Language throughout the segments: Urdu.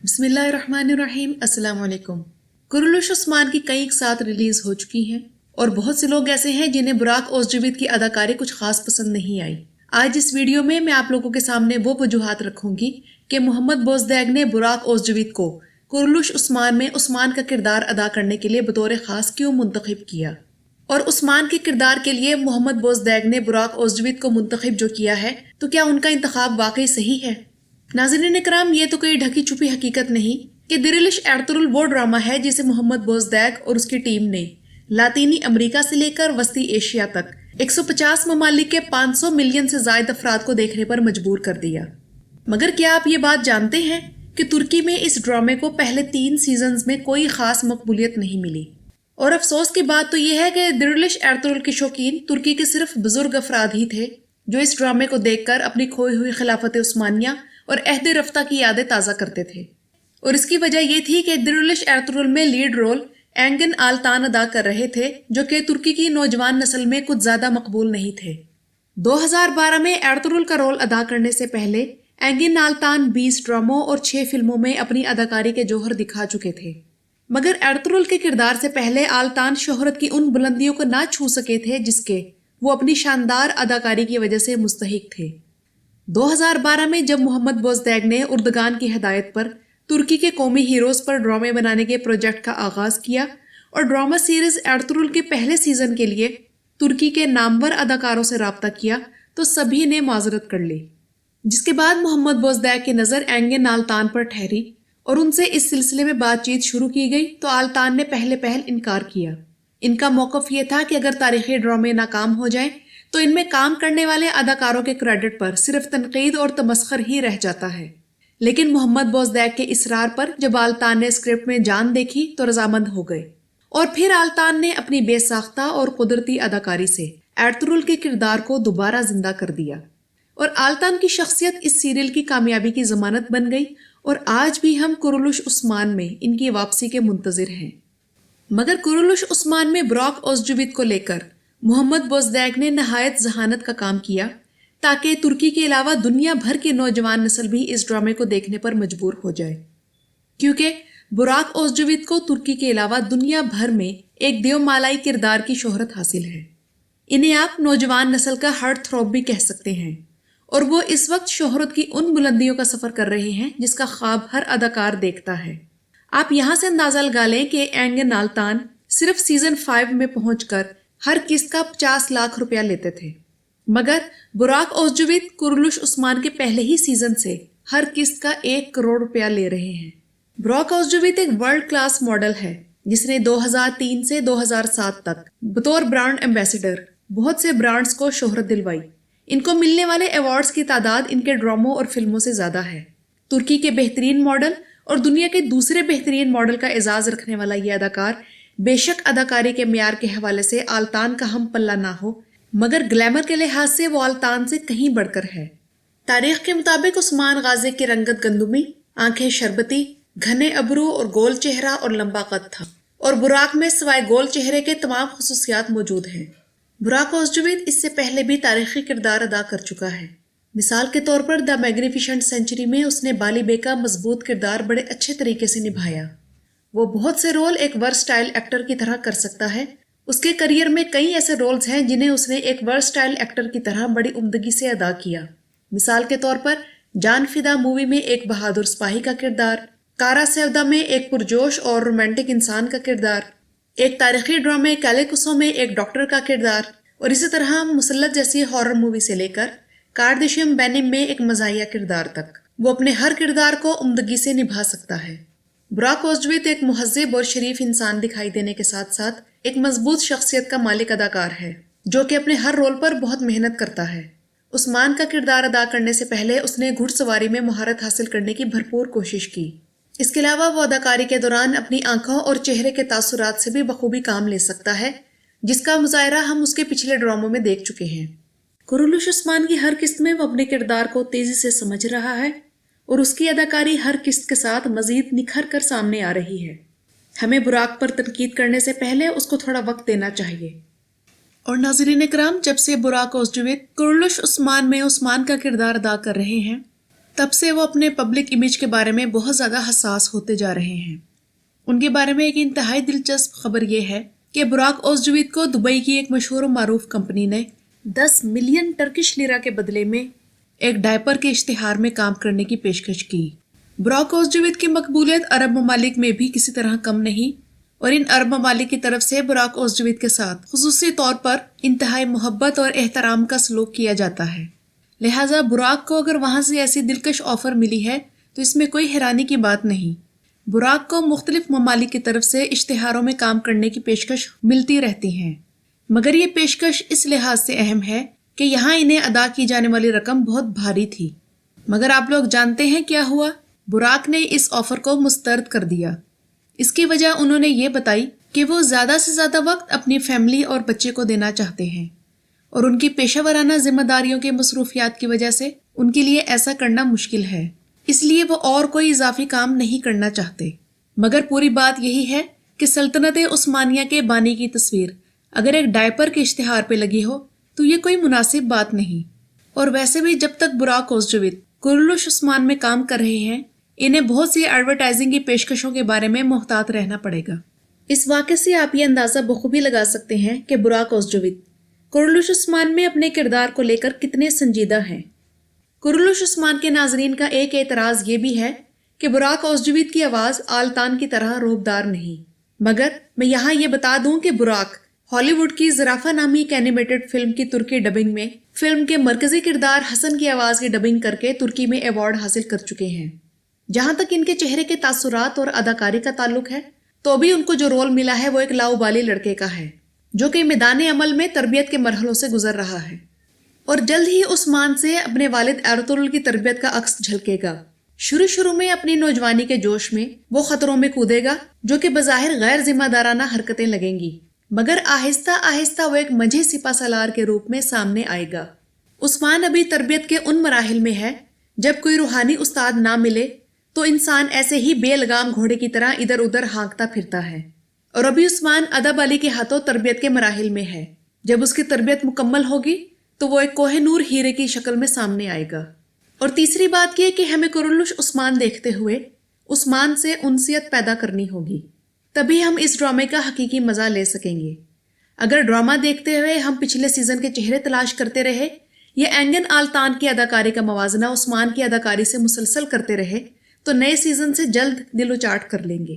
بسم اللہ الرحمن الرحیم۔ السلام علیکم۔ کرولوش عثمان کی کئی ساتھ ریلیز ہو چکی ہیں اور بہت سے لوگ ایسے ہیں جنہیں براک اوزجویت کی اداکاری کچھ خاص پسند نہیں آئی۔ آج اس ویڈیو میں آپ لوگوں کے سامنے وہ وجوہات رکھوں گی کہ محمد بوزدیگ نے براک اوزجویت کو کرولوش عثمان میں عثمان کا کردار ادا کرنے کے لیے بطور خاص کیوں منتخب کیا، اور عثمان کے کردار کے لیے محمد بوزدیگ نے براک اوزجویت کو منتخب جو کیا ہے تو کیا ان کا انتخاب واقعی صحیح ہے؟ ناظرین کرام، یہ تو کوئی ڈھکی چھپی حقیقت نہیں کہ درلش ایرطغرل وہ ڈرامہ ہے جسے محمد بوزدیگ اور اس کی ٹیم نے لاطینی امریکہ سے لے کر وسطی ایشیا تک 150 ممالک کے 500 ملین سے زائد افراد کو دیکھنے پر مجبور کر دیا۔ مگر کیا آپ یہ بات جانتے ہیں کہ ترکی میں اس ڈرامے کو پہلے 3 سیزنز میں کوئی خاص مقبولیت نہیں ملی؟ اور افسوس کی بات تو یہ ہے کہ درلش ایرطغرل کے شوقین ترکی کے صرف بزرگ افراد ہی تھے جو اس ڈرامے کو دیکھ کر اپنی کھوئی ہوئی خلافت عثمانیہ اور عہد رفتہ کی یادیں تازہ کرتے تھے، اور اس کی وجہ یہ تھی کہ درلش ایرطغرل میں لیڈ رول اینگن آلتان ادا کر رہے تھے جو کہ ترکی کی نوجوان نسل میں کچھ زیادہ مقبول نہیں تھے۔ 2012 میں ایرطغرل کا رول ادا کرنے سے پہلے اینگن آلتان 20 ڈراموں اور 6 فلموں میں اپنی اداکاری کے جوہر دکھا چکے تھے، مگر ایرطغرل کے کردار سے پہلے آلتان شہرت کی ان بلندیوں کو نہ چھو سکے تھے جس کے وہ اپنی شاندار اداکاری کی وجہ سے مستحق تھے۔ 2012 میں جب محمد بوزدیگ نے اردگان کی ہدایت پر ترکی کے قومی ہیروز پر ڈرامے بنانے کے پروجیکٹ کا آغاز کیا اور ڈرامہ سیریز ایرطغرل کے پہلے سیزن کے لیے ترکی کے نامور اداکاروں سے رابطہ کیا تو سبھی نے معذرت کر لی، جس کے بعد محمد بوزدیگ کی نظر اینگن آلتان پر ٹھہری اور ان سے اس سلسلے میں بات چیت شروع کی گئی تو آلتان نے پہل انکار کیا۔ ان کا موقف یہ تھا کہ اگر تاریخی ڈرامے ناکام ہو جائیں تو ان میں کام کرنے والے اداکاروں کے کریڈٹ پر صرف تنقید اور تمسخر ہی رہ جاتا ہے، لیکن محمد بوزدیگ کے اصرار پر جب آلتان نے اسکرپٹ میں جان دیکھی تو رضامند ہو گئے، اور پھر آلتان نے اپنی بے ساختہ اور قدرتی اداکاری سے ایرطغرل کے کردار کو دوبارہ زندہ کر دیا، اور آلتان کی شخصیت اس سیریل کی کامیابی کی ضمانت بن گئی، اور آج بھی ہم کرولوش عثمان میں ان کی واپسی کے منتظر ہیں۔ مگر کرولوش عثمان میں براک اوزجویت کو لے کر محمد بوزدیگ نے نہایت ذہانت کا کام کیا تاکہ ترکی کے علاوہ دنیا بھر کی نوجوان نسل بھی اس ڈرامے کو دیکھنے پر مجبور ہو جائے، کیونکہ براک اوزجویت کو ترکی کے علاوہ دنیا بھر میں ایک دیو مالائی کردار کی شہرت حاصل ہے۔ انہیں آپ نوجوان نسل کا ہارٹ تھروب بھی کہہ سکتے ہیں، اور وہ اس وقت شہرت کی ان بلندیوں کا سفر کر رہے ہیں جس کا خواب ہر اداکار دیکھتا ہے۔ آپ یہاں سے اندازہ لگا لیں کہ اینگن آلتان صرف سیزن 5 میں پہنچ کر ہر قسط کا 50 لاکھ روپیہ لیتے تھے، مگر براک اوزجویت کرولوش عثمان کے پہلے ہی سیزن سے ہر قسط کا 1 کروڑ روپیہ لے رہے ہیں۔ براک اوزجویت ایک ورلڈ کلاس ماڈل ہے جس نے 2003 سے 2007 تک بطور برانڈ ایمبیسڈر بہت سے برانڈز کو شہرت دلوائی۔ ان کو ملنے والے ایوارڈز کی تعداد ان کے ڈراموں اور فلموں سے زیادہ ہے۔ ترکی کے بہترین ماڈل اور دنیا کے دوسرے بہترین ماڈل کا اعزاز رکھنے والا یہ اداکار بے شک اداکاری کے معیار کے حوالے سے آلتان کا ہم پلہ نہ ہو، مگر گلیمر کے لحاظ سے وہ آلتان سے کہیں بڑھ کر ہے۔ تاریخ کے مطابق عثمان غازی کی رنگت گندمی، آنکھیں شربتی، گھنے ابرو اور گول چہرہ اور لمبا قد تھا، اور براک میں سوائے گول چہرے کے تمام خصوصیات موجود ہیں۔ براک اوزجویت اس سے پہلے بھی تاریخی کردار ادا کر چکا ہے۔ مثال کے طور پر دی میگنیفیسنٹ سینچری میں اس نے بالی بے کا مضبوط کردار بڑے اچھے طریقے سے نبھایا۔ وہ بہت سے رول ایک ورسٹائل ایکٹر کی طرح کر سکتا ہے۔ اس کے کریئر میں کئی ایسے رولز ہیں جنہیں اس نے ایک ورسٹائل ایکٹر کی طرح بڑی عمدگی سے ادا کیا۔ مثال کے طور پر جان فدا مووی میں ایک بہادر سپاہی کا کردار، کارا سیودا میں ایک پرجوش اور رومانٹک انسان کا کردار، ایک تاریخی ڈرامے کیلیکوسو میں ایک ڈاکٹر کا کردار، اور اسی طرح مسلط جیسی ہارر مووی سے لے کر کارڈیشیم بینم میں ایک مزاحیہ کردار تک وہ اپنے ہر کردار کو عمدگی سے نبھا سکتا ہے۔ براک اوزجویت ایک مہذب اور شریف انسان دکھائی دینے کے ساتھ ساتھ ایک مضبوط شخصیت کا مالک اداکار ہے جو کہ اپنے ہر رول پر بہت محنت کرتا ہے۔ عثمان کا کردار ادا کرنے سے پہلے اس نے گھڑ سواری میں مہارت حاصل کرنے کی بھرپور کوشش کی۔ اس کے علاوہ وہ اداکاری کے دوران اپنی آنکھوں اور چہرے کے تاثرات سے بھی بخوبی کام لے سکتا ہے، جس کا مظاہرہ ہم اس کے پچھلے ڈراموں میں دیکھ چکے ہیں۔ کرولوش عثمان کی ہر قسط میں وہ اپنے کردار کو تیزی سے سمجھ رہا ہے، اور اس کی اداکاری ہر قسط کے ساتھ مزید نکھر کر سامنے آ رہی ہے۔ ہمیں براک پر تنقید کرنے سے پہلے اس کو تھوڑا وقت دینا چاہیے۔ اور ناظرین کرام، جب سے براک اوزجویت کرولوش عثمان میں عثمان کا کردار ادا کر رہے ہیں، تب سے وہ اپنے پبلک امیج کے بارے میں بہت زیادہ حساس ہوتے جا رہے ہیں۔ ان کے بارے میں ایک انتہائی دلچسپ خبر یہ ہے کہ براک اوزجویت کو دبئی کی ایک مشہور و معروف کمپنی نے 10 ملین ٹرکش لیرا کے بدلے میں ایک ڈائپر کے اشتہار میں کام کرنے کی پیشکش کی۔ براک اوزجویت کی مقبولیت عرب ممالک میں بھی کسی طرح کم نہیں، اور ان عرب ممالک کی طرف سے براک اوزجویت کے ساتھ خصوصی طور پر انتہائی محبت اور احترام کا سلوک کیا جاتا ہے۔ لہٰذا براک کو اگر وہاں سے ایسی دلکش آفر ملی ہے تو اس میں کوئی حیرانی کی بات نہیں۔ براک کو مختلف ممالک کی طرف سے اشتہاروں میں کام کرنے کی پیشکش ملتی رہتی ہیں، مگر یہ پیشکش اس لحاظ سے اہم ہے کہ یہاں انہیں ادا کی جانے والی رقم بہت بھاری تھی۔ مگر آپ لوگ جانتے ہیں کیا ہوا؟ براک نے اس آفر کو مسترد کر دیا۔ اس کی وجہ انہوں نے یہ بتائی کہ وہ زیادہ سے زیادہ وقت اپنی فیملی اور بچے کو دینا چاہتے ہیں، اور ان کی پیشہ ورانہ ذمہ داریوں کے مصروفیات کی وجہ سے ان کے لیے ایسا کرنا مشکل ہے، اس لیے وہ اور کوئی اضافی کام نہیں کرنا چاہتے۔ مگر پوری بات یہی ہے کہ سلطنت عثمانیہ کے بانی کی تصویر اگر ایک ڈائپر کے اشتہار پہ لگی ہو تو یہ کوئی مناسب بات نہیں، اور ویسے بھی جب تک براک اوزجویت کورولوش عثمان میں کام کر رہے ہیں انہیں بہت سی ایڈورٹائزنگ کی پیشکشوں کے بارے میں محتاط رہنا پڑے گا۔ اس واقعے سے آپ یہ اندازہ بخوبی لگا سکتے ہیں کہ براک اوزجویت کورولوش عثمان میں اپنے کردار کو لے کر کتنے سنجیدہ ہیں۔ کورولوش عثمان کے ناظرین کا ایک اعتراض یہ بھی ہے کہ براک اوزجویت کی آواز آلتان کی طرح روبدار نہیں، مگر میں یہاں یہ بتا دوں کہ براک ہالی ووڈ کی زرافہ نامی ایک اینیمیٹڈ فلم کی ترکی ڈبنگ میں فلم کے مرکزی کردار حسن کی آواز کی ڈبنگ کر کے ترکی میں ایوارڈ حاصل کر چکے ہیں۔ جہاں تک ان کے چہرے کے تاثرات اور اداکاری کا تعلق ہے تو بھی ان کو جو رول ملا ہے وہ ایک لاؤبالی لڑکے کا ہے جو کہ میدان عمل میں تربیت کے مرحلوں سے گزر رہا ہے، اور جلد ہی عثمان سے اپنے والد ایرطغرل کی تربیت کا عکس جھلکے گا۔ شروع میں اپنی نوجوانی کے جوش میں وہ خطروں میں کودے گا جو کہ بظاہر غیر ذمہ دارانہ حرکتیں لگیں گی، مگر آہستہ آہستہ وہ ایک مجھے سپہ سالار کے روپ میں سامنے آئے گا۔ عثمان ابھی تربیت کے ان مراحل میں ہے جب کوئی روحانی استاد نہ ملے تو انسان ایسے ہی بے لگام گھوڑے کی طرح ادھر ادھر ہانکتا پھرتا ہے، اور ابھی عثمان ادب علی کے ہاتھوں تربیت کے مراحل میں ہے۔ جب اس کی تربیت مکمل ہوگی تو وہ ایک کوہ نور ہیرے کی شکل میں سامنے آئے گا۔ اور تیسری بات یہ کہ ہمیں کورولوش عثمان دیکھتے ہوئے عثمان سے انسیت پیدا کرنی ہوگی، تبھی ہم اس ڈرامے کا حقیقی مزہ لے سکیں گے۔ اگر ڈرامہ دیکھتے ہوئے ہم پچھلے سیزن کے چہرے تلاش کرتے رہے یا اینگن آلتان کی اداکاری کا موازنہ عثمان کی اداکاری سے مسلسل کرتے رہے تو نئے سیزن سے جلد دل اچاٹ کر لیں گے۔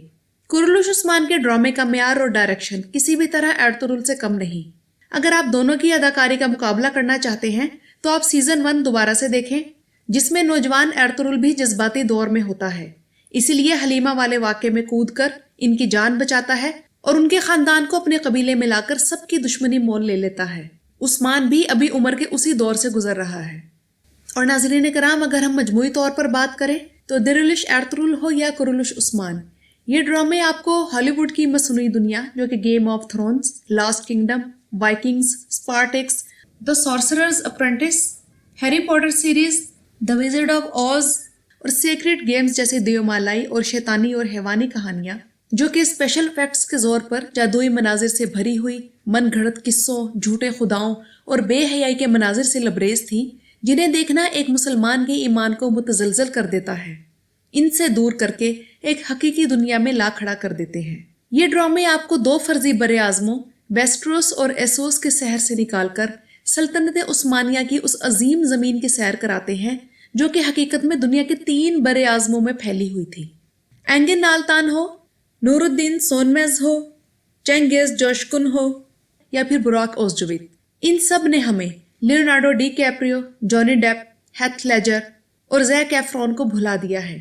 کورولوش عثمان کے ڈرامے کا معیار اور ڈائریکشن کسی بھی طرح ایرطغرل سے کم نہیں۔ اگر آپ دونوں کی اداکاری کا مقابلہ کرنا چاہتے ہیں تو آپ سیزن 1 دوبارہ سے دیکھیں، جس میں نوجوان ایرطغرل بھی جذباتی دور میں ہوتا ہے، اسی لیے حلیمہ والے واقعے میں کود کر ان کی جان بچاتا ہے اور ان کے خاندان کو اپنے قبیلے میں لا کر سب کی دشمنی مول لے لیتا ہے۔ عثمان بھی ابھی عمر کے اسی دور سے گزر رہا ہے۔ اور ناظرین کرام، اگر ہم مجموعی طور پر بات کریں تو دیریلش ایرطغرل ہو یا کورولوش عثمان، یہ ڈرامے آپ کو ہالی ووڈ کی مصنوعی دنیا جو کہ Game of Thrones, Last Kingdom, Vikings, Spartacus, The Sorcerer's Apprentice, Harry Potter series, The Wizard of Oz اور سیکریٹ گیمز جیسے دیومالائی اور شیطانی اور حیوانی کہانیاں جو کہ اسپیشل ایفیکٹس کے زور پر جادوئی مناظر سے بھری ہوئی، من گھڑت قصوں، جھوٹے خداؤں اور بے حیائی کے مناظر سے لبریز تھیں، جنہیں دیکھنا ایک مسلمان کے ایمان کو متزلزل کر دیتا ہے، ان سے دور کر کے ایک حقیقی دنیا میں لا کھڑا کر دیتے ہیں۔ یہ ڈرامے آپ کو 2 فرضی براعظموں ویسٹروس اور ایسوس کے شہر سے نکال کر سلطنت عثمانیہ کی اس عظیم زمین کی سیر کراتے ہیں جو کہ حقیقت میں دنیا کے 3 براعظموں میں پھیلی ہوئی تھی۔ اینگن آلتان ہو، نور الدین سونمیز ہو، چنگیز جوشکن ہو یا پھر براک اوزجویت، ان سب نے ہمیں لیونارڈو ڈی کیپریو، جانی ڈیپ، ہیتھ لیجر اور زیک ایفرون کو بھلا دیا ہے۔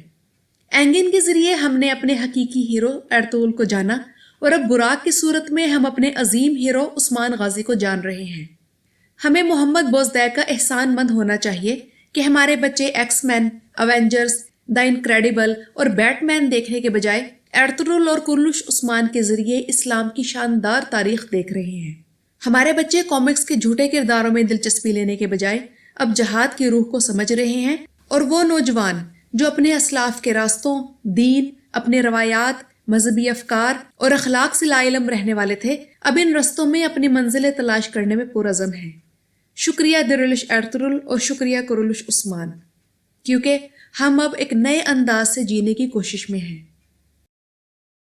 اینگن کے ذریعے ہم نے اپنے حقیقی ہیرو ایرطغرل کو جانا، اور اب براک کی صورت میں ہم اپنے عظیم ہیرو عثمان غازی کو جان رہے ہیں۔ ہمیں محمد بوزدیک کا احسان مند ہونا چاہیے کہ ہمارے بچے ایکس مین، اوینجرز، دا انکریڈیبل اور بیٹ مین دیکھنے کے بجائے ایرطغرل اور کورولوش عثمان کے ذریعے اسلام کی شاندار تاریخ دیکھ رہے ہیں۔ ہمارے بچے کامکس کے جھوٹے کرداروں میں دلچسپی لینے کے بجائے اب جہاد کی روح کو سمجھ رہے ہیں، اور وہ نوجوان جو اپنے اسلاف کے راستوں، دین، اپنے روایات، مذہبی افکار اور اخلاق سے لا علم رہنے والے تھے، اب ان رستوں میں اپنی منزلیں تلاش کرنے میں پرعزم ہیں۔ شکریہ دیریلش ایرطغرل اور شکریہ کورولوش عثمان، کیونکہ ہم اب ایک نئے انداز سے جینے کی کوشش میں ہیں۔